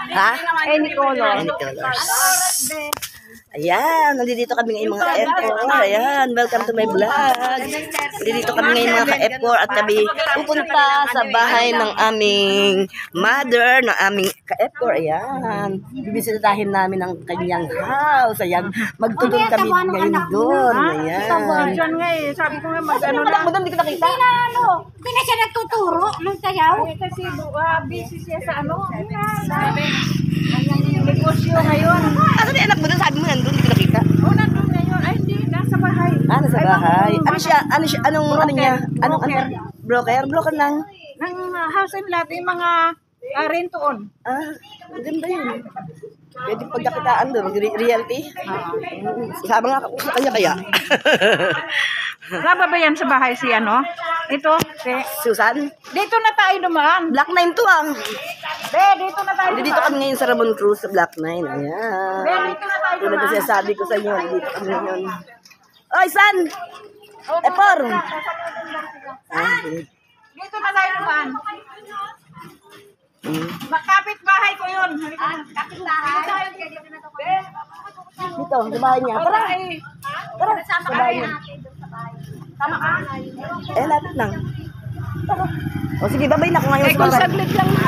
Ha? Any color. Any colors. Ayan, nandito kami ngayon mga ka-F4. Ayan, welcome to my vlog. Nandito kami ngayon mga ka-F4 at kami pupunta sa bahay ng aming mother, ng aming ka-F4. Ayan, bibisitahin namin ang kanyang house. Ayan, magtulog kami ngayon doon. Ayan. Diyan nga eh. Sabi ko nga Ano na mo doon, hindi ko nakita. Hindi na siya nagtuturo ng sayaw. kasi busy siya sa ano. Negosyo ngayon. Asa ni anak mo doon? Sabi mo nandun, hindi ko nakita. Oh, nandun ngayon. Ay, hindi. Nasa bahay. Ah, nasa bahay. Ano siya? Ano siya? Anong ano niya? Anong broker? Broker ng? Ng house and lot, yung mga rent-on. Ah, maganda yun. Pwede pagkakitaan doon, mag-realty. Sabi nga ako sa kanya-kaya. Raba ba yan sa bahay si ano? Ito, si... Susan? Dito na tayo dumaan. Black 9 to ah. Dito na tayo Dito kami ngayon sa Ramon Cruz sa Black 9. Ayan. Dito na tayo Tulad na sinasabi ko sa inyo, dito kami ngayon. Oy, San! Epor! Dito na tayo dumaan. Makapit bahay ko yun. Kapit bahay? Dito, sa bahay niya. Tara! Tara, sa bahay niya. Tama ka? Eh, lapit lang. Tara. O sige, babay na ako ngayon sa bahay. Saglit lang mo.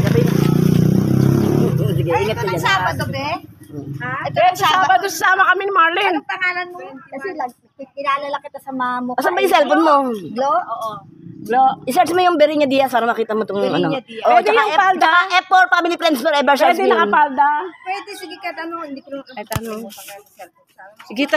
Babay na. Sige, ingat ka dyan. Sabado, be? Ito yung Sabado, sama kami ni Marlene. Anong pangalan mo? Kasi kilala kita sa mamo. Asan ba yung cellphone mo? Glo? Oo. I-search mo yung Berinya Diaz para makita mo itong ano. Diaz. Oh, Pwede yung palda. Tsaka F4 Family Friends Forever. Pwede nakapalda. Pwede, sige ka, hindi ko Ito ano. Sige, tas